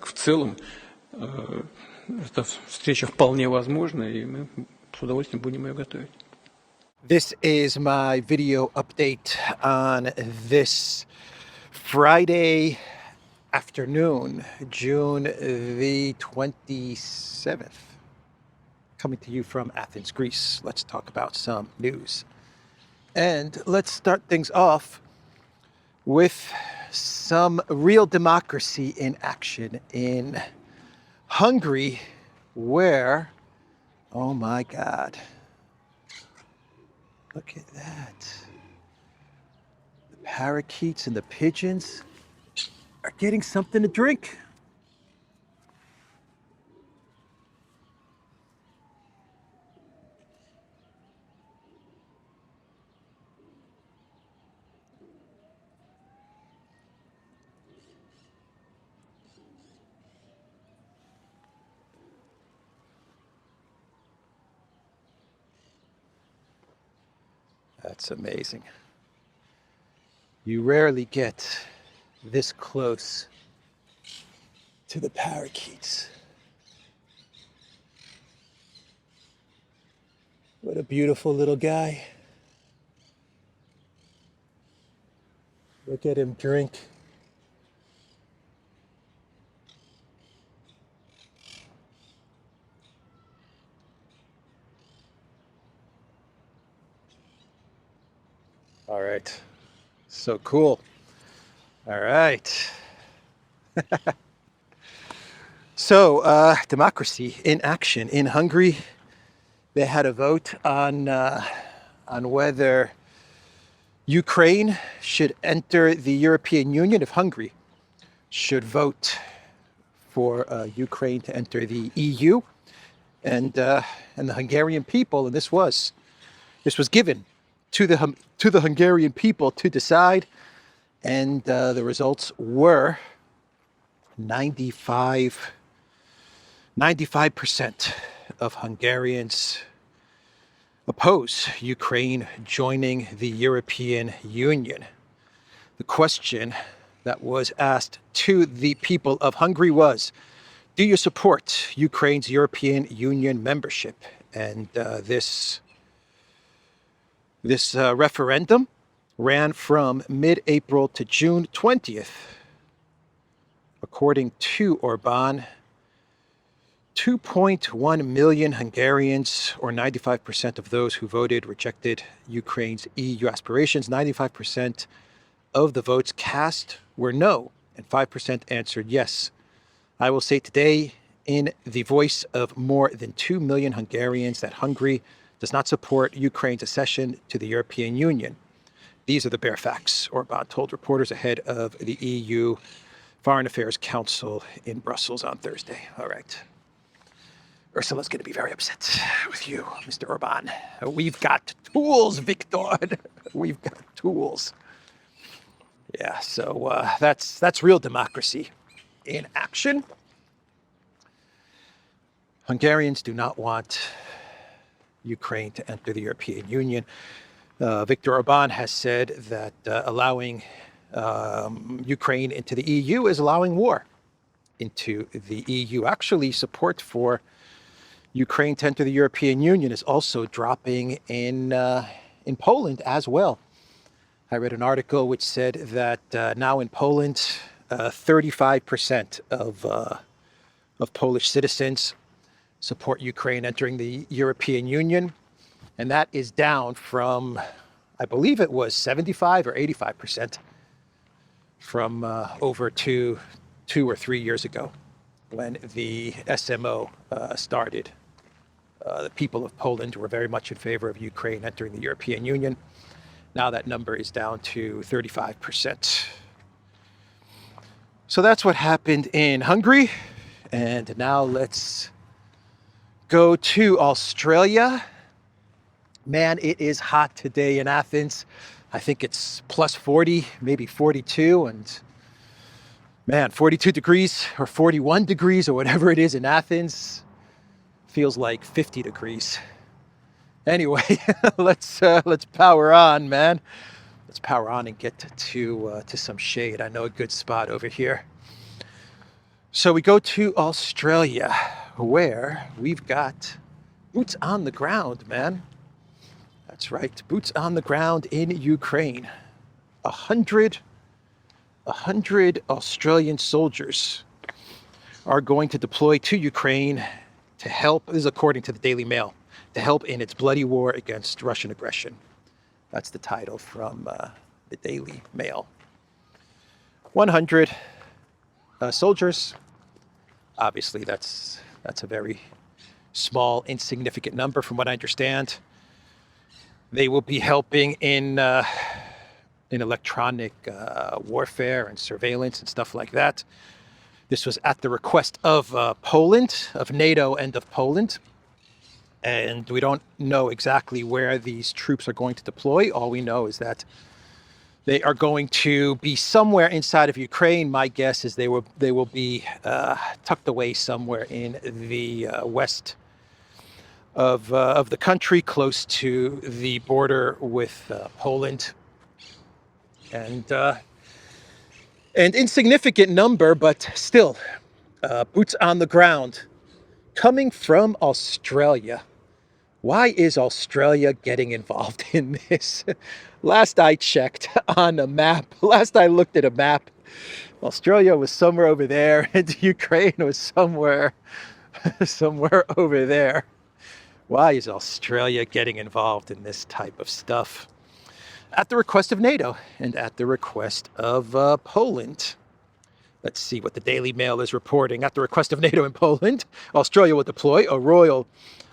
В целом, эта встреча вполне возможна, и мы с удовольствием будем ее готовить. This is my video update on this Friday afternoon, June the 27th. Coming to you from Athens, Greece. Let's talk about some news. And let's start things off with some real democracy in action in Hungary, where, oh my God, look at that. The parakeets and the pigeons are getting something to drink. That's amazing. You rarely get this close to the parakeets. What a beautiful little guy. Look at him drink. All right. So cool. All right. So, democracy in action in Hungary. They had a vote on whether Ukraine should enter the European Union, if Hungary should vote for Ukraine to enter the EU, and the Hungarian people, and this was given to the Hungarian people to decide, and the results were 95% of Hungarians oppose Ukraine joining the European Union. The question that was asked to the people of Hungary was, do you support Ukraine's European Union membership? And this referendum ran from mid-April to June 20th. According to Orbán, 2.1 million Hungarians, or 95% of those who voted, rejected Ukraine's EU aspirations. 95% of the votes cast were no, and 5% answered yes. I will say today, in the voice of more than 2 million Hungarians, that Hungary does not support Ukraine's accession to the European Union. These are the bare facts, Orbán told reporters ahead of the EU Foreign Affairs Council in Brussels on Thursday. All right. Ursula's going to be very upset with you, Mr. Orbán. We've got tools, Victor. We've got tools. Yeah, so that's real democracy in action. Hungarians do not want Ukraine to enter the European Union. Viktor Orbán has said that allowing Ukraine into the EU is allowing war into the EU. Actually, support for Ukraine to enter the European Union is also dropping in Poland as well. I read an article which said that now in Poland, 35% of Polish citizens support Ukraine entering the European Union, and that is down from, I believe it was 75 or 85% from over two or 3 years ago when the SMO started. The people of Poland were very much in favor of Ukraine entering the European Union. Now that number is down to 35%. So that's what happened in Hungary. And now let's go to Australia. Man, it is hot today in Athens. I think it's plus 40, maybe 42. And man, 42 degrees or 41 degrees or whatever it is in Athens feels like 50 degrees. Anyway, let's power on, man. Let's power on and get to some shade. I know a good spot over here. So we go to Australia, where we've got boots on the ground, man. That's right, boots on the ground in Ukraine. 100 Australian soldiers are going to deploy to Ukraine to help, this is according to the Daily Mail, to help in its bloody war against Russian aggression. That's the title from the Daily Mail. 100 soldiers. Obviously, that's a very small, insignificant number from what I understand. They will be helping in electronic warfare and surveillance and stuff like that. This was at the request of Poland, of NATO and of Poland. And we don't know exactly where these troops are going to deploy. All we know is that they are going to be somewhere inside of Ukraine. My guess is they will be tucked away somewhere in the west of the country, close to the border with Poland. And an insignificant number, but still, boots on the ground, coming from Australia. Why is Australia getting involved in this? Last I checked on a map, last I looked at a map, Australia was somewhere over there, and Ukraine was somewhere over there. Why is Australia getting involved in this type of stuff? At the request of NATO and at the request of Poland. Let's see what the Daily Mail is reporting. At the request of NATO and Poland, Australia will deploy a Royal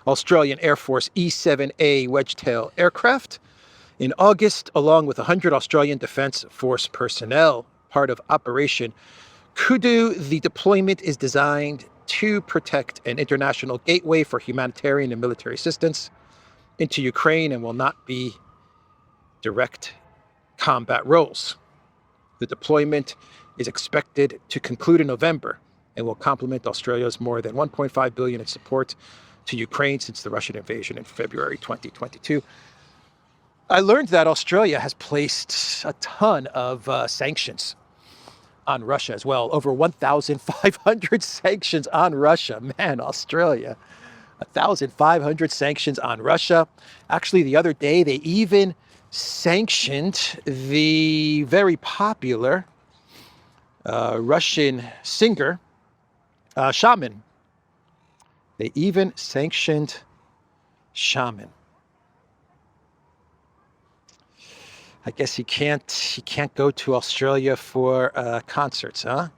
Australian Air Force E-7A Wedgetail aircraft in August, along with 100 Australian Defence Force personnel. Part of Operation Kudu, the deployment is designed to protect an international gateway for humanitarian and military assistance into Ukraine and will not be direct combat roles. The deployment is expected to conclude in November and will complement Australia's more than $1.5 billion in support to Ukraine since the Russian invasion in February 2022. I learned that Australia has placed a ton of sanctions on Russia as well. Over 1,500 sanctions on Russia. Man, Australia. 1,500 sanctions on Russia. Actually, the other day, they even sanctioned the very popular Russian singer, Shaman. They even sanctioned Shaman. I guess he can't go to Australia for concerts, huh?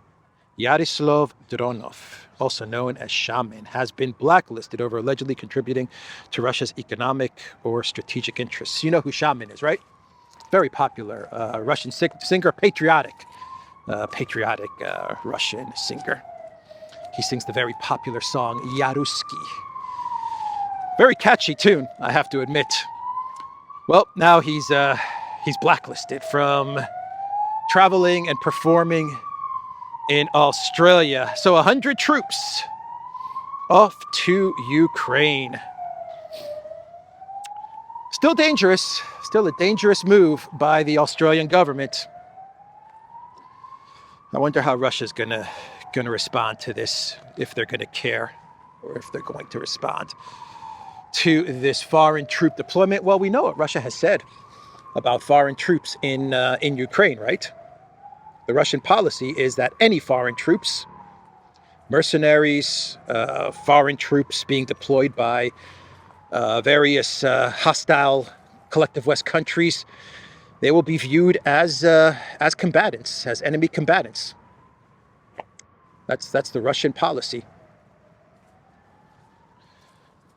Yaroslav Dronov, also known as Shaman, has been blacklisted over allegedly contributing to Russia's economic or strategic interests. You know who Shaman is, right? Very popular Russian singer, patriotic Russian singer. He sings the very popular song Yaruski. Very catchy tune, I have to admit. Well, now he's blacklisted from traveling and performing in Australia. So 100 troops off to Ukraine. Still dangerous, still a dangerous move by the Australian government. I wonder how Russia's gonna respond to this, if they're gonna care, or if they're going to respond to this foreign troop deployment. Well, we know what Russia has said about foreign troops in Ukraine, right? The Russian policy is that any foreign troops, mercenaries, foreign troops being deployed by various hostile collective West countries, they will be viewed as combatants, as enemy combatants. That's the Russian policy.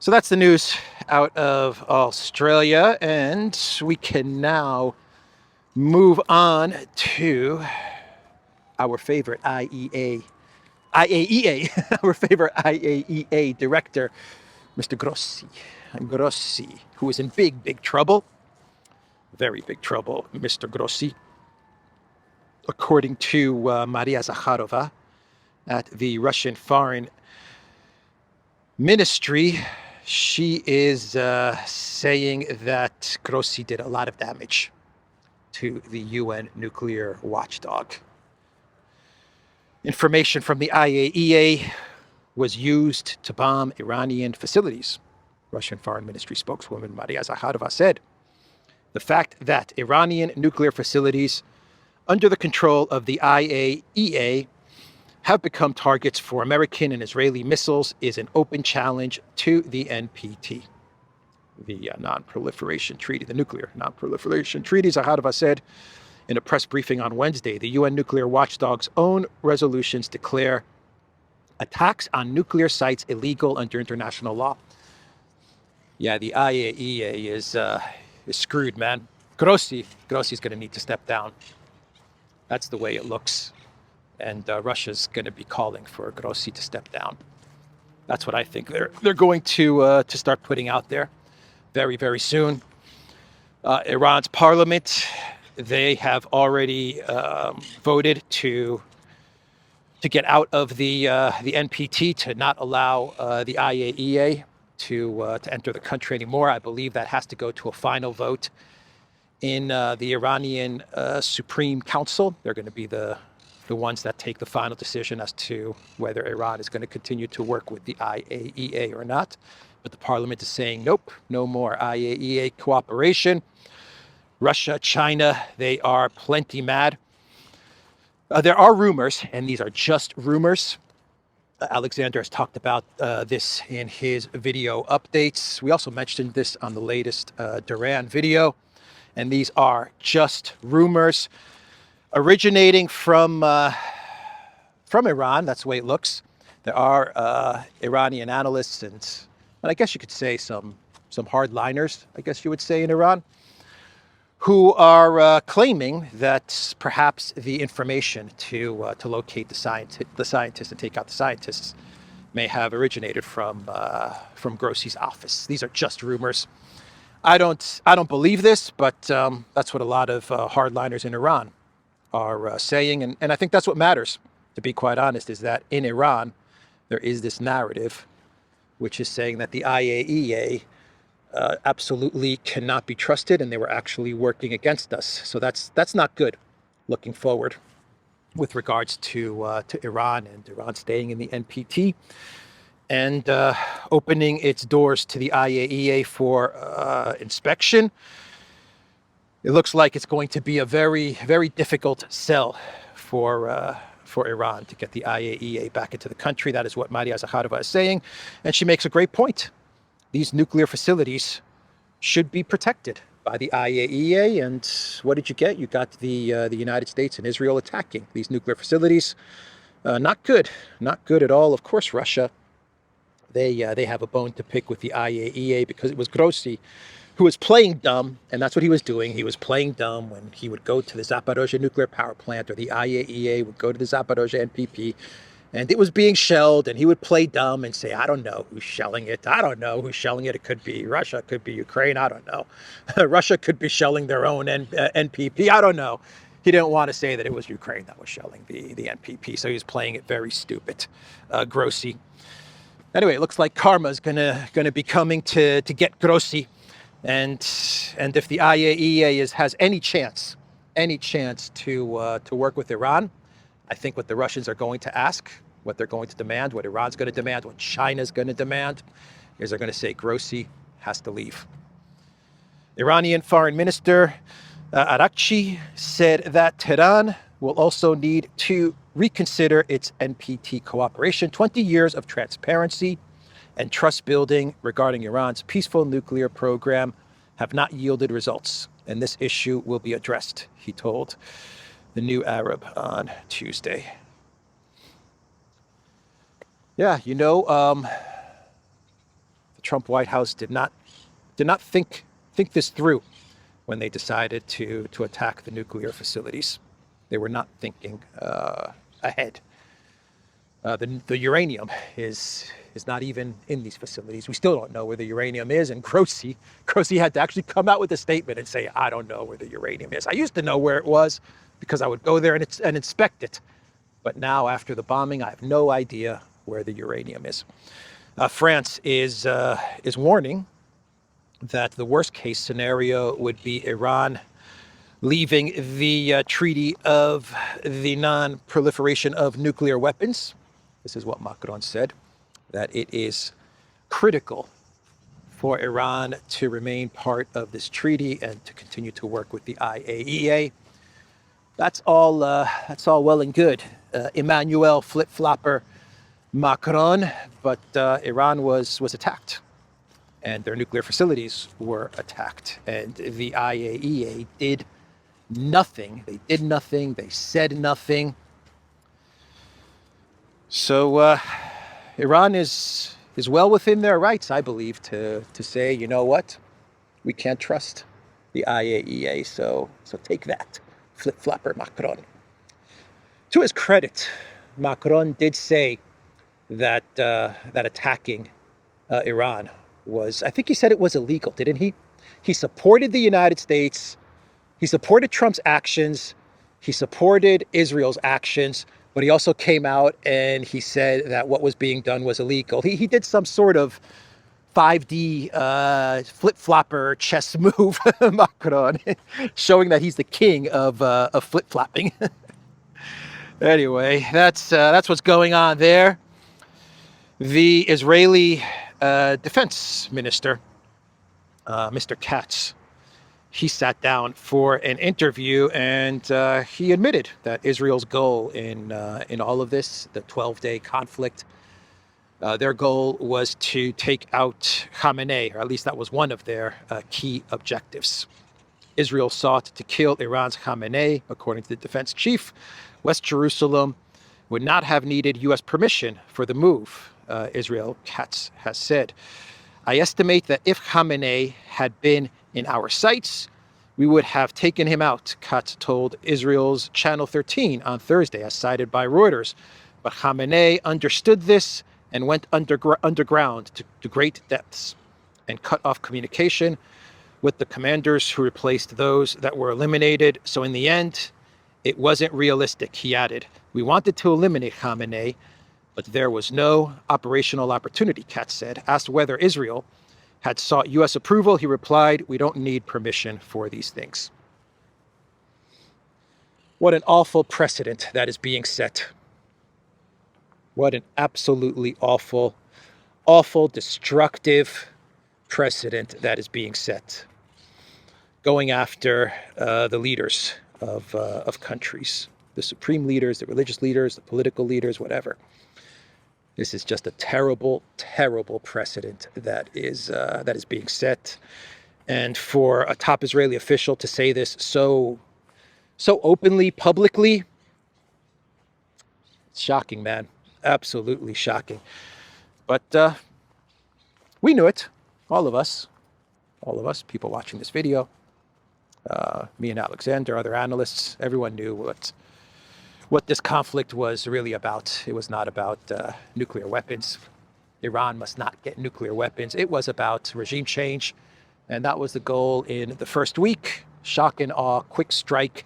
So that's the news out of Australia, and we can now move on to our favorite IAEA, our favorite IAEA director, Mr. Grossi, who is in big trouble, very big trouble, Mr. Grossi. According to Maria Zakharova at the Russian Foreign Ministry, she is saying that Grossi did a lot of damage to the UN nuclear watchdog. Information from the IAEA was used to bomb Iranian facilities. Russian Foreign Ministry spokeswoman Maria Zakharova said, the fact that Iranian nuclear facilities under the control of the IAEA have become targets for American and Israeli missiles is an open challenge to the NPT, the Non-Proliferation Treaty, the Nuclear Non-Proliferation Treaty. Zakharova said in a press briefing on Wednesday, the UN nuclear watchdog's own resolutions declare attacks on nuclear sites illegal under international law. Yeah, the IAEA is screwed, man. Grossi's going to need to step down. That's the way it looks. And Russia's going to be calling for Grossi to step down. That's what I think they're going to start putting out there very, very soon. Iran's parliament, they have already voted to get out of the NPT, to not allow the IAEA to enter the country anymore. I believe that has to go to a final vote in the Iranian Supreme Council. They're going to be the ones that take the final decision as to whether Iran is going to continue to work with the IAEA or not. But the parliament is saying, nope, no more IAEA cooperation. Russia, China, they are plenty mad. There are rumors, and these are just rumors. Alexander has talked about this in his video updates. We also mentioned this on the latest Duran video. And these are just rumors originating from Iran. That's the way it looks. There are Iranian analysts and I guess you could say some hardliners, I guess you would say, in Iran, who are claiming that perhaps the information to locate the scientists and take out the scientists may have originated from Grossi's office. These are just rumors. I don't believe this, but that's what a lot of hardliners in Iran are saying, and I think that's what matters, to be quite honest, is that in Iran there is this narrative which is saying that the IAEA absolutely cannot be trusted, and they were actually working against us. So that's not good looking forward with regards to Iran and Iran staying in the NPT and opening its doors to the IAEA for inspection. It looks like it's going to be a very, very difficult sell for Iran to get the IAEA back into the country. That is what Maria Zakharova is saying, and she makes a great point. These nuclear facilities should be protected by the IAEA, and what did you get? You got the United States and Israel attacking these nuclear facilities. Not good at all. Of course, Russia, they have a bone to pick with the IAEA because it was Grossi who was playing dumb, and that's what he was doing. He was playing dumb when he would go to the Zaporozhye nuclear power plant, or the IAEA would go to the Zaporozhye NPP, and it was being shelled, and he would play dumb and say, I don't know who's shelling it. I don't know who's shelling it. It could be Russia, it could be Ukraine. I don't know. Russia could be shelling their own NPP. I don't know. He didn't want to say that it was Ukraine that was shelling the NPP, so he was playing it very stupid. Grossi. Anyway, it looks like karma's gonna be coming to get Grossi. And if the IAEA has any chance to work with Iran, I think what the Russians are going to ask, what they're going to demand, what Iran's going to demand, what China's going to demand, is they're going to say Grossi has to leave. Iranian Foreign Minister Arakchi said that Tehran will also need to reconsider its NPT cooperation. 20 years of transparency and trust building regarding Iran's peaceful nuclear program have not yielded results, and this issue will be addressed, he told the New Arab on Tuesday. Yeah, the Trump White House did not think this through when they decided to attack the nuclear facilities. They were not thinking ahead. The uranium is not even in these facilities. We still don't know where the uranium is, and Grossi had to actually come out with a statement and say, I don't know where the uranium is. I used to know where it was because I would go there and inspect it. But now, after the bombing, I have no idea where the uranium is. France is warning that the worst case scenario would be Iran leaving the Treaty of the Non-Proliferation of Nuclear Weapons. This is what Macron said, that it is critical for Iran to remain part of this treaty and to continue to work with the IAEA. That's all well and good. Emmanuel flip-flopper Macron, but Iran was attacked, and their nuclear facilities were attacked, and the IAEA did nothing. They did nothing. They said nothing. So Iran is well within their rights, I believe, to say, you know what, we can't trust the IAEA. So take that, flip-flopper Macron. To his credit, Macron did say that attacking Iran was, I think he said it was illegal, didn't he? He supported the United States. He supported Trump's actions. He supported Israel's actions. But he also came out and he said that what was being done was illegal. He did some sort of 5D flip-flopper chess move, Macron, showing that he's the king of flip-flopping. Anyway, that's what's going on there. The Israeli defense minister, Mr. Katz, he sat down for an interview, and he admitted that Israel's goal in all of this, the 12-day conflict, their goal was to take out Khamenei, or at least that was one of their key objectives. Israel sought to kill Iran's Khamenei, according to the defense chief. West Jerusalem would not have needed U.S. permission for the move, Israel Katz has said. I estimate that if Khamenei had been in our sights, we would have taken him out, Katz told Israel's Channel 13 on Thursday, as cited by Reuters. But Khamenei understood this and went underground to great depths and cut off communication with the commanders who replaced those that were eliminated. So in the end, it wasn't realistic, he added. We wanted to eliminate Khamenei, but there was no operational opportunity, Katz said. Asked whether Israel had sought U.S. approval, he replied, we don't need permission for these things. What an awful precedent that is being set. What an absolutely awful, destructive precedent that is being set. Going after the leaders of countries, the supreme leaders, the religious leaders, the political leaders, whatever. This is just a terrible, terrible precedent that is being set. And for a top Israeli official to say this so openly, publicly, it's shocking, man. Absolutely shocking. But we knew it, all of us, people watching this video, me and Alexander, other analysts, everyone knew what this conflict was really about. It was not about nuclear weapons. Iran must not get nuclear weapons. It was about regime change. And that was the goal in the first week. Shock and awe, quick strike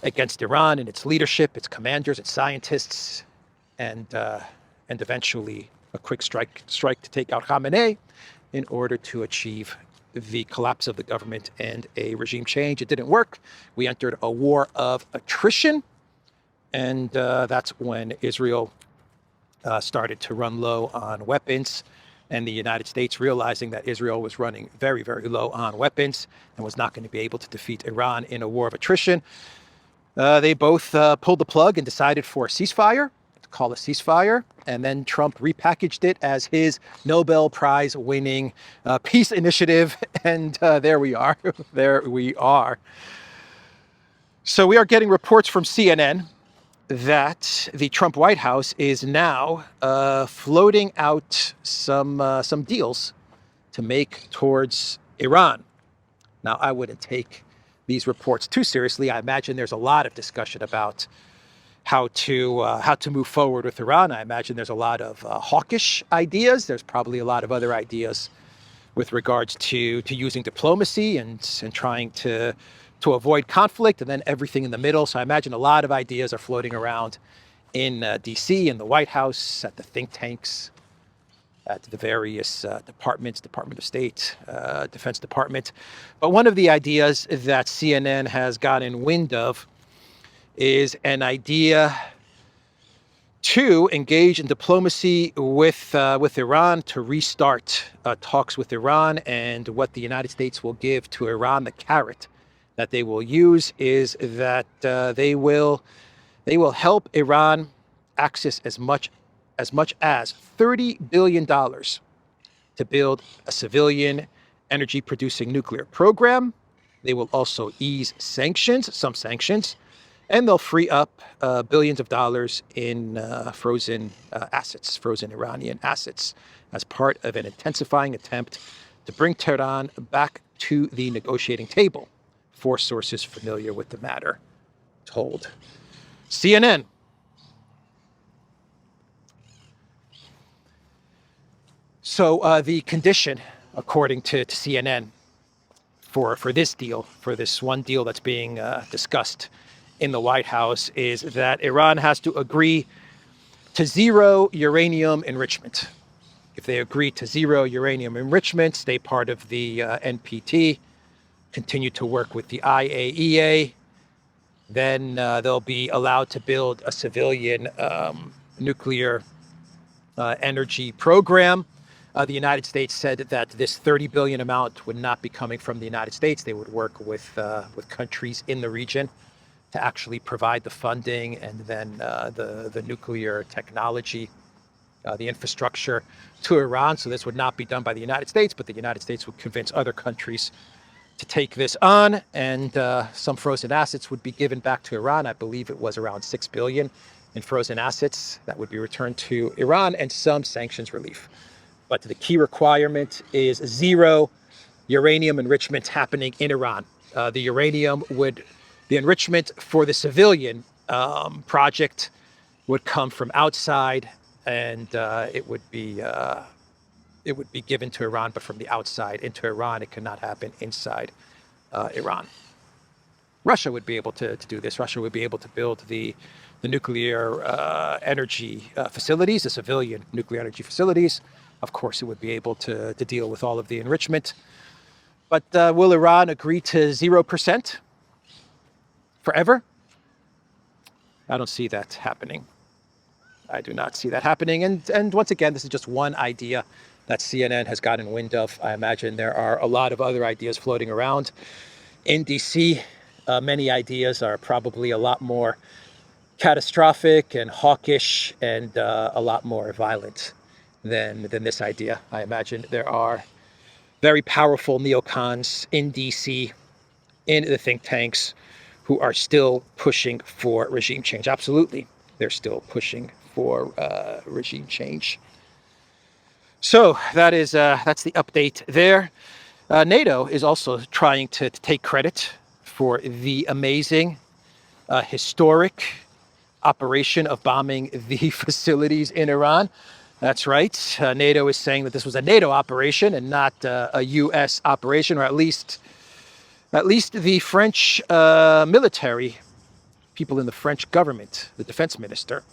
against Iran and its leadership, its commanders, its scientists, and eventually a quick strike to take out Khamenei in order to achieve the collapse of the government and a regime change. It didn't work. We entered a war of attrition. And that's when Israel started to run low on weapons, and the United States, realizing that Israel was running very, very low on weapons and was not going to be able to defeat Iran in a war of attrition, they both pulled the plug and decided for a ceasefire, to call a ceasefire, and then Trump repackaged it as his Nobel Prize winning peace initiative, and there we are. There we are. So we are getting reports from CNN that the Trump White House is now floating out some deals to make towards Iran. Now, I wouldn't take these reports too seriously. I imagine there's a lot of discussion about how to move forward with Iran. I imagine there's a lot of hawkish ideas. There's probably a lot of other ideas with regards to using diplomacy and trying to avoid conflict, and then everything in the middle. So I imagine a lot of ideas are floating around in D.C., in the White House, at the think tanks. at the various departments, Department of State, Defense Department. But one of the ideas that CNN has gotten wind of is an idea to engage in diplomacy with Iran, to restart talks with Iran. And what the United States will give to Iran, the carrot that they will use, is that they will help Iran access as much as $30 billion to build a civilian energy-producing nuclear program. They will also ease some sanctions, and they'll free up billions of dollars in frozen Iranian assets, as part of an intensifying attempt to bring Tehran back to the negotiating table. Four sources familiar with the matter told CNN. So the condition, according to CNN, for this deal, for this one deal that's being discussed in the White House, is that Iran has to agree to zero uranium enrichment. If they agree to zero uranium enrichment, stay part of the NPT, continue to work with the IAEA, then they'll be allowed to build a civilian nuclear energy program. The United States said that this $30 billion amount would not be coming from the United States. They would work with countries in the region to actually provide the funding and then the nuclear technology, the infrastructure to Iran. So this would not be done by the United States, but the United States would convince other countries to take this on, and some frozen assets would be given back to Iran. I believe it was around $6 billion in frozen assets that would be returned to Iran, and some sanctions relief. But the key requirement is zero uranium enrichment happening in Iran. The enrichment for the civilian project would come from outside, and it would be given to Iran, but from the outside into Iran. It cannot happen inside Iran. Russia would be able to do this. Russia would be able to build the nuclear energy facilities, the civilian nuclear energy facilities. Of course, it would be able to deal with all of the enrichment. But will Iran agree to 0% forever? I don't see that happening. I do not see that happening. And once again, this is just one idea that CNN has gotten wind of. I imagine there are a lot of other ideas floating around in DC. Many ideas are probably a lot more catastrophic and hawkish and a lot more violent than this idea. I imagine there are very powerful neocons in DC, in the think tanks, who are still pushing for regime change. Absolutely, they're still pushing for regime change. So that's the update there. NATO is also trying to take credit for the amazing, historic operation of bombing the facilities in Iran. That's right. NATO is saying that this was a NATO operation and not a U.S. operation, or at least the French military, people in the French government, the defense minister,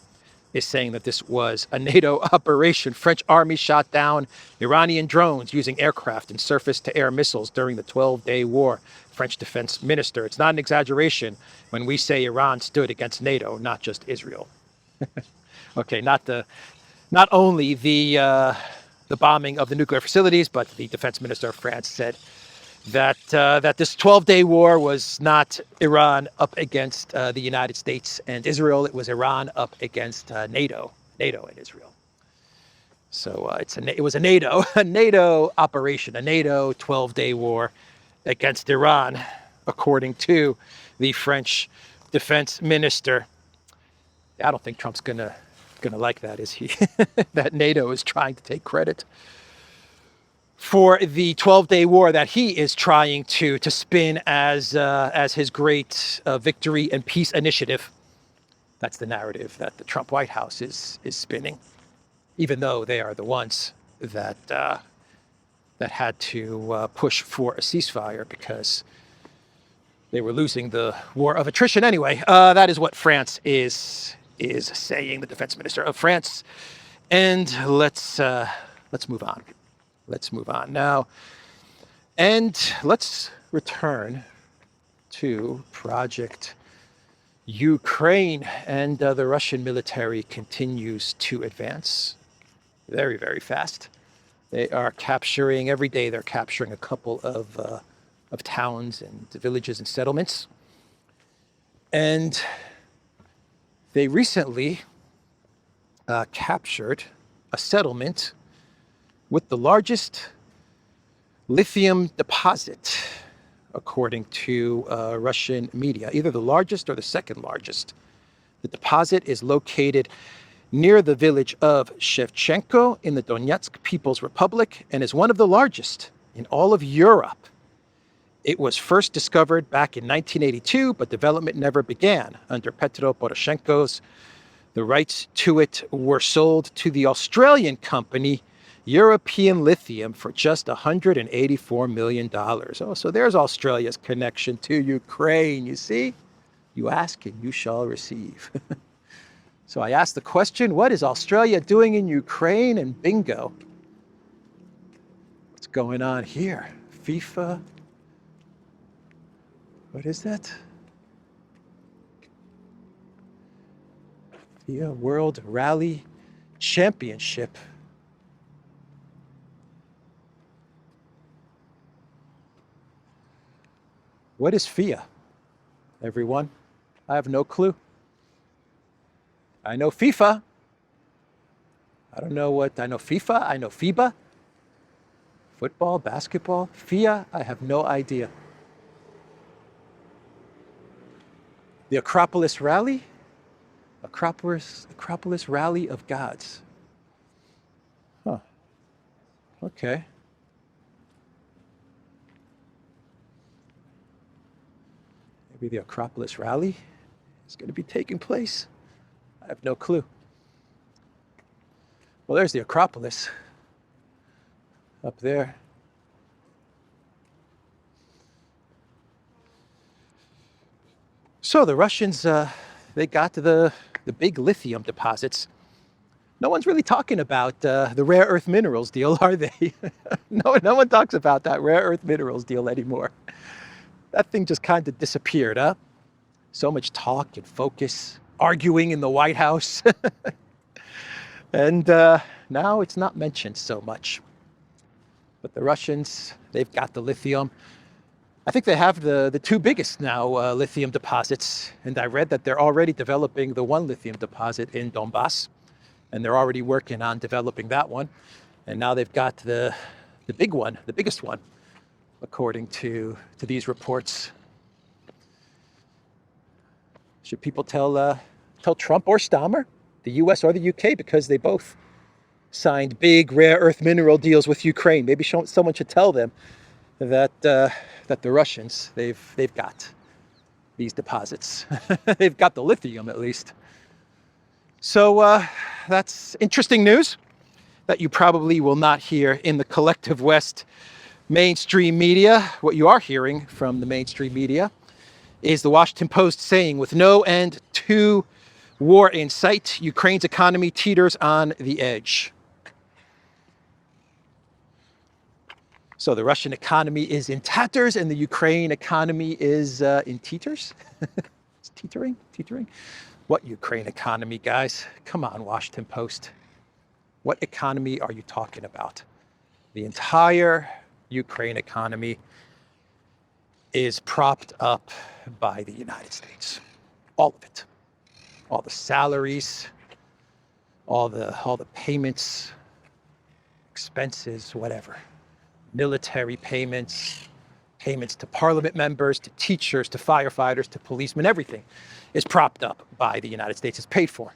is saying that this was a NATO operation. French army shot down Iranian drones using aircraft and surface-to-air missiles during the 12-day war. French defense minister. It's not an exaggeration when we say Iran stood against NATO, not just Israel. Okay, not only the bombing of the nuclear facilities, but the defense minister of France said that this 12-day war was not Iran up against the United States and Israel. It was Iran up against NATO and Israel. So it was a NATO operation, a NATO 12-day war against Iran, according to the French defense minister. I don't think Trump's gonna like that, is he? That NATO is trying to take credit for the 12-day war that he is trying to spin as his great victory and peace initiative. That's the narrative that the Trump White House is spinning, even though they are the ones that had to push for a ceasefire because they were losing the war of attrition anyway. That is what France is saying, the defense minister of France. And let's let's move on. Let's move on now. And let's return to Project Ukraine. And the Russian military continues to advance very, very fast. They are capturing, every day they're capturing a couple of towns and villages and settlements. And they recently captured a settlement with the largest lithium deposit, according to Russian media, either the largest or the second largest. The deposit is located near the village of Shevchenko in the Donetsk People's Republic and is one of the largest in all of Europe. It was first discovered back in 1982, but development never began under Petro Poroshenko's. The rights to it were sold to the Australian company European Lithium for just $184 million. Oh, so there's Australia's connection to Ukraine, you see? You ask and you shall receive. So I asked the question, what is Australia doing in Ukraine? And bingo. What's going on here? FIFA? What is that? FIA World Rally Championship. What is FIA, everyone? I have no clue. I know FIFA. I don't know what, I know FIFA, I know FIBA. Football, basketball, FIA, I have no idea. The Acropolis Rally? Acropolis Rally of Gods. Huh. Okay. Maybe the Acropolis Rally is going to be taking place. I have no clue. Well, there's the Acropolis up there. So the Russians, they got to the big lithium deposits. No one's really talking about the rare earth minerals deal, are they? No one talks about that rare earth minerals deal anymore. That thing just kind of disappeared, huh? So much talk and focus, arguing in the White House. And now it's not mentioned so much. But the Russians, they've got the lithium. I think they have the two biggest now lithium deposits. And I read that they're already developing the one lithium deposit in Donbass. And they're already working on developing that one. And now they've got the big one, the biggest one, according to these reports. Should people tell Trump or Stammer, the US or the UK, because they both signed big rare earth mineral deals with Ukraine? Maybe someone should tell them that the Russians, they've got these deposits. They've got the lithium, at least. So that's interesting news that you probably will not hear in the collective West mainstream media. What you are hearing from the mainstream media is the Washington Post saying, with no end to war in sight, Ukraine's economy teeters on the edge. So the Russian economy is in tatters and the Ukraine economy is in teeters? It's teetering? What Ukraine economy, guys? Come on, Washington Post. What economy are you talking about? The entire Ukraine economy is propped up by the United States. All of it. All the salaries, all the payments, expenses, whatever. Military payments, payments to parliament members, to teachers, to firefighters, to policemen, everything is propped up by the United States, is paid for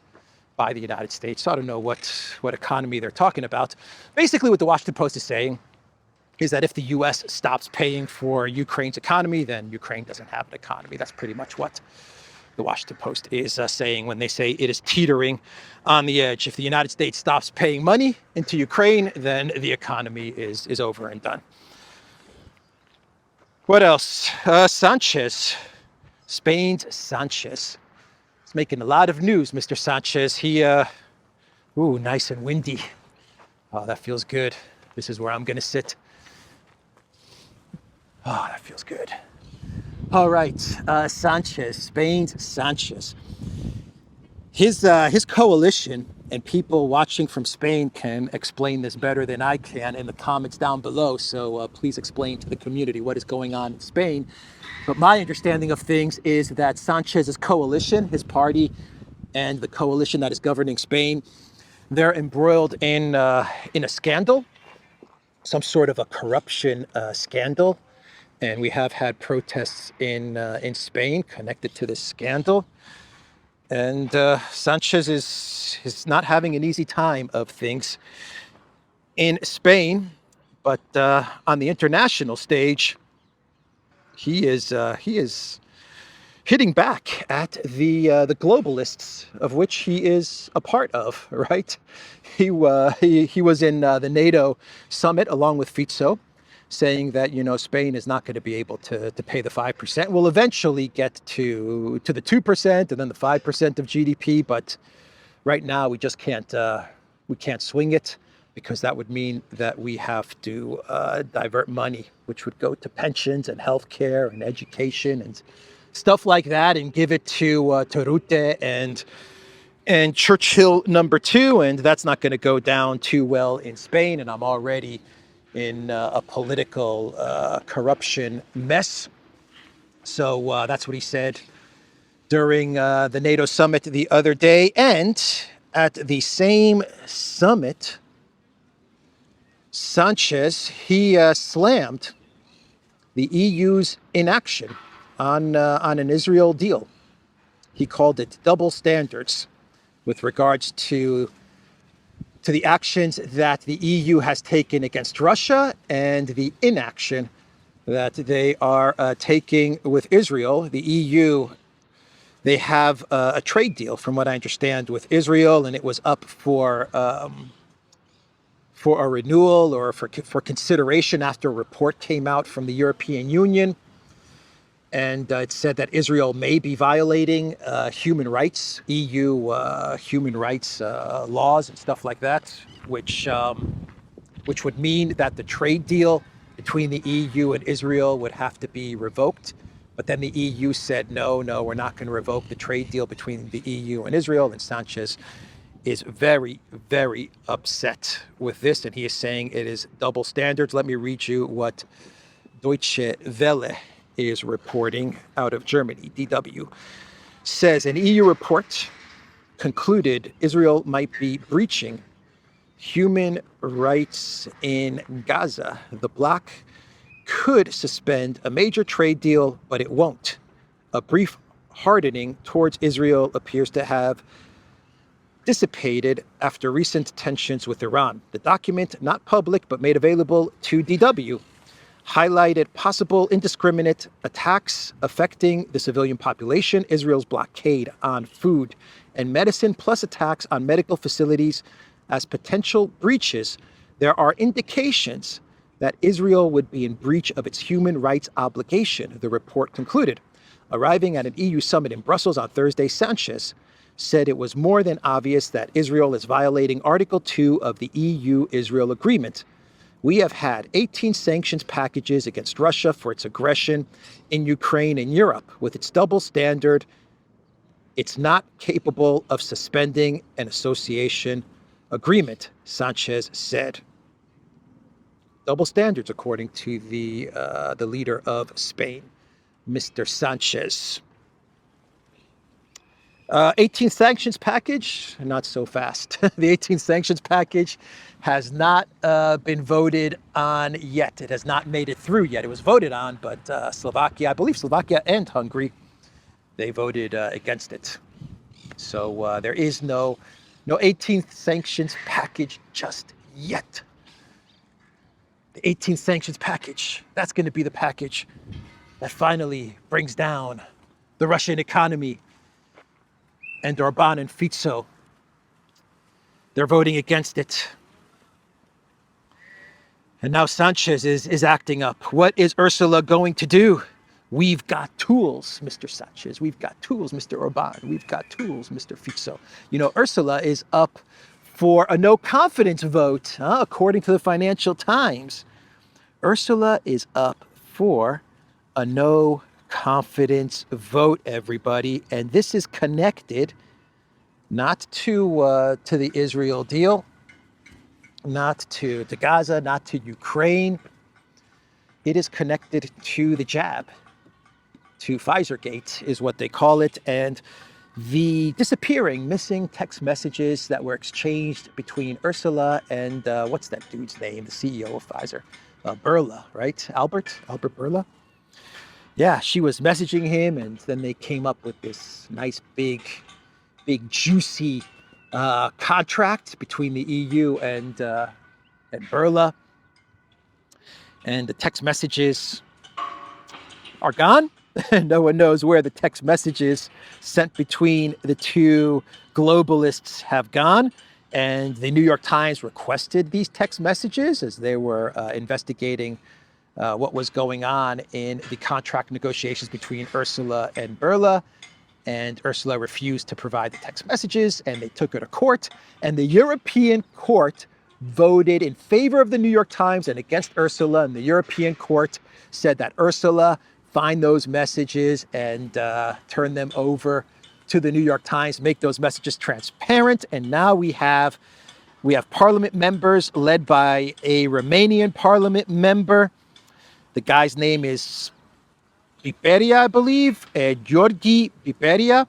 by the United States. So I don't know what economy they're talking about. Basically, what the Washington Post is saying is that if the US stops paying for Ukraine's economy, then Ukraine doesn't have an economy. That's pretty much what the Washington Post is saying when they say it is teetering on the edge. If the United States stops paying money into Ukraine, then the economy is over and done. What else? Sanchez, Spain's Sanchez. He's making a lot of news, Mr. Sanchez. He, nice and windy. Oh, that feels good. This is where I'm going to sit. Oh, that feels good. All right, Sanchez, Spain's Sanchez. His coalition, and people watching from Spain can explain this better than I can in the comments down below. So please explain to the community what is going on in Spain. But my understanding of things is that Sanchez's coalition, his party, and the coalition that is governing Spain, they're embroiled in a scandal, some sort of a corruption scandal. And we have had protests in Spain connected to this scandal. And Sanchez is not having an easy time of things in Spain, but on the international stage, he is hitting back at the globalists, of which he is a part of. Right? He was in the NATO summit along with Fico, saying that, Spain is not going to be able to pay the 5%. We'll eventually get to the 2% and then the 5% of GDP, but right now we just can't swing it, because that would mean that we have to divert money, which would go to pensions and healthcare and education and stuff like that, and give it to Rutte and Churchill number 2, and that's not going to go down too well in Spain. And I'm already in a political corruption mess. So that's what he said during the NATO summit the other day. And at the same summit, Sanchez, he slammed the EU's inaction on an Israel deal. He called it double standards with regards to the actions that the EU has taken against Russia and the inaction that they are taking with Israel. The EU, they have a trade deal, from what I understand, with Israel, and it was up for a renewal or for consideration after a report came out from the European Union. And it said that Israel may be violating human rights, EU human rights laws and stuff like that, which would mean that the trade deal between the EU and Israel would have to be revoked. But then the EU said, no, we're not going to revoke the trade deal between the EU and Israel. And Sanchez is very, very upset with this. And he is saying it is double standards. Let me read you what Deutsche Welle is reporting out of Germany. DW says an EU report concluded Israel might be breaching human rights in Gaza. The bloc could suspend a major trade deal, but it won't. A brief hardening towards Israel appears to have dissipated after recent tensions with Iran. The document, not public but made available to DW, highlighted possible indiscriminate attacks affecting the civilian population, Israel's blockade on food and medicine, plus attacks on medical facilities as potential breaches. There are indications that Israel would be in breach of its human rights obligation, the report concluded. Arriving at an EU summit in Brussels on Thursday, Sanchez said it was more than obvious that Israel is violating Article 2 of the EU-Israel agreement. We have had 18 sanctions packages against Russia for its aggression in Ukraine and Europe. With its double standard, it's not capable of suspending an association agreement, Sanchez said. Double standards, according to the leader of Spain, Mr. Sanchez. 18th sanctions package, not so fast. The 18th sanctions package has not been voted on yet. It has not made it through yet. It was voted on, but Slovakia, I believe Slovakia and Hungary, they voted against it. So there is no 18th sanctions package just yet. The 18th sanctions package, that's going to be the package that finally brings down the Russian economy. And Orban and Fico, they're voting against it. And now Sanchez is acting up. What is Ursula going to do? We've got tools, Mr. Sanchez. We've got tools, Mr. Orban. We've got tools, Mr. Fico. Ursula is up for a no confidence vote, according to the Financial Times. Ursula is up for a no confidence vote, everybody. And this is connected not to the Israel deal, not to Gaza, not to Ukraine. It is connected to the jab, to Pfizergate is what they call it, and the disappearing, missing text messages that were exchanged between Ursula and what's that dude's name, the CEO of Pfizer? Bourla, right? Albert Bourla? Yeah, she was messaging him, and then they came up with this nice, big, juicy contract between the EU and Bourla. And the text messages are gone. No one knows where the text messages sent between the two globalists have gone. And the New York Times requested these text messages as they were investigating what was going on in the contract negotiations between Ursula and Bourla. And Ursula refused to provide the text messages, and they took her to court. And the European court voted in favor of the New York Times and against Ursula. And the European court said that Ursula find those messages and turn them over to the New York Times, make those messages transparent. And now we have parliament members led by a Romanian parliament member. The guy's name is Piperia, I believe, Georgi Piperia.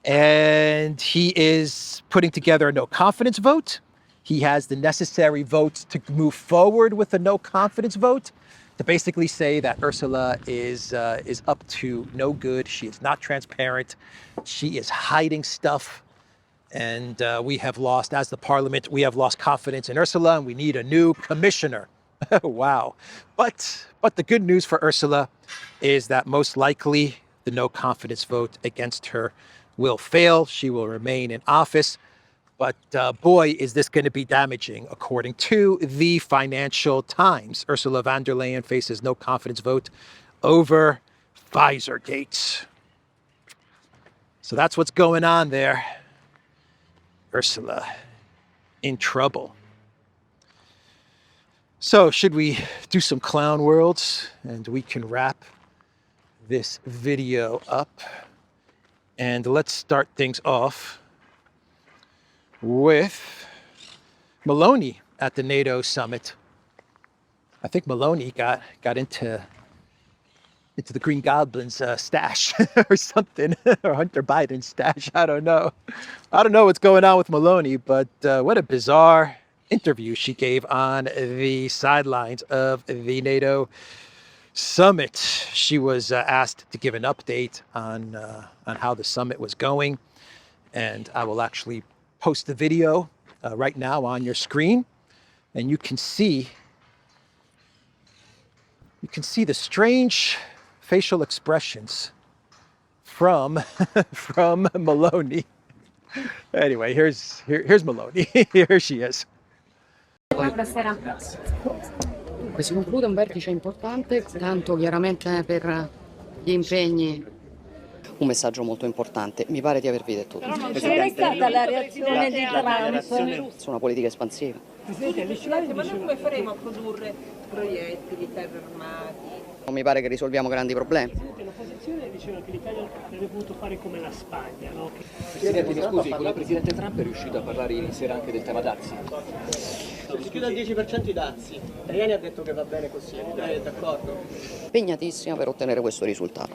And he is putting together a no confidence vote. He has the necessary votes to move forward with a no confidence vote, to basically say that Ursula is up to no good. She is not transparent. She is hiding stuff. And we have lost, as the parliament, we have lost confidence in Ursula, and we need a new commissioner. Wow. But the good news for Ursula is that most likely the no confidence vote against her will fail. She will remain in office. But boy, is this going to be damaging, according to the Financial Times. Ursula von der Leyen faces no confidence vote over Pfizergate. So that's what's going on there. Ursula in trouble. So should we do some clown worlds, and we can wrap this video up? And let's start things off with Meloni at the NATO summit. I think Meloni got into the Green Goblin's stash or something, or Hunter Biden's stash. I don't know what's going on with Meloni, but what a bizarre interview she gave on the sidelines of the NATO summit. She was asked to give an update on how the summit was going, and I will actually post the video right now on your screen, and you can see the strange facial expressions from Meloni. Anyway, here's Meloni. Here she is. Buonasera. Si conclude un vertice importante, tanto chiaramente per gli impegni. Un messaggio molto importante, mi pare di avervi detto tutto. Non c'è stata la reazione di Trump Su una politica espansiva. Presidente, ma noi come faremo a produrre proiettili, carri armati? Non mi pare che risolviamo grandi problemi. L'opposizione diceva che l'Italia avrebbe potuto fare come la Spagna, no? Presidente, mi scusi, con la Presidente Trump è riuscito a parlare ieri sera anche del tema dazi? Si chiude al 10% i dazi. Tajani ha detto che va bene così, lei è d'accordo? Impegnatissima per ottenere questo risultato.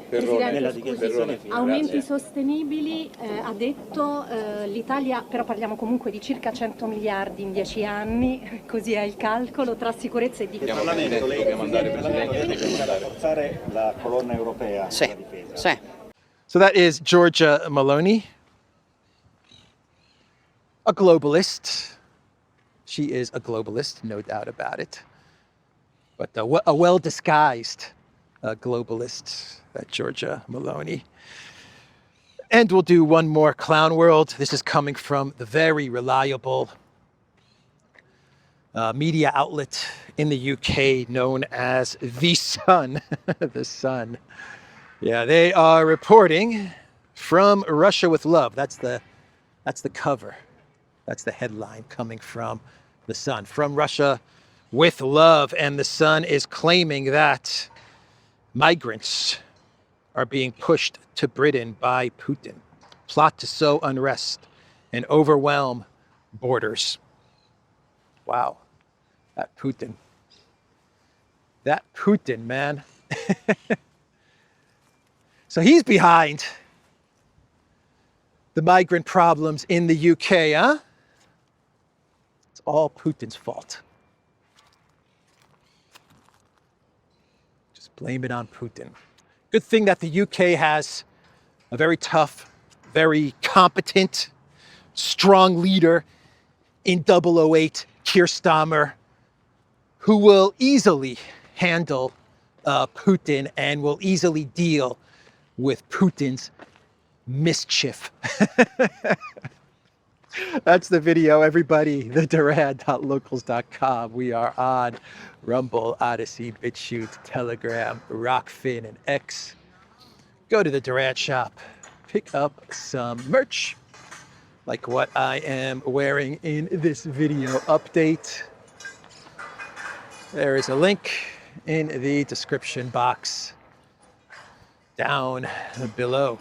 Aumenti sostenibili, ha detto l'Italia, però parliamo comunque di circa 100 miliardi in 10 anni, così è il calcolo, tra sicurezza e difesa. Dobbiamo andare, Presidente. Rafforzare la colonna europea Sì, della difesa. sì. So that is Giorgia Meloni, a globalist. She is a globalist, no doubt about it. But a well-disguised globalist, that Giorgia Meloni. And we'll do one more clown world. This is coming from the very reliable media outlet in the UK known as The Sun. The Sun. Yeah, they are reporting from Russia with Love. That's the cover That's the headline coming from The Sun. From Russia with love. And The Sun is claiming that migrants are being pushed to Britain by Putin. Plot to sow unrest and overwhelm borders. Wow. That Putin. That Putin, man. So he's behind the migrant problems in the UK, huh? It's all Putin's fault. Just blame it on Putin. Good thing that the UK has a very tough, very competent, strong leader in 008, Keir Starmer, who will easily handle Putin and will easily deal with Putin's mischief. That's the video, everybody. The Duran.locals.com. We are on Rumble, Odyssey, BitChute, Telegram, Rockfin, and X. Go to the Duran shop. Pick up some merch, like what I am wearing in this video update. There is a link in the description box down below.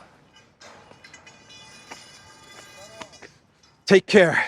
Take care.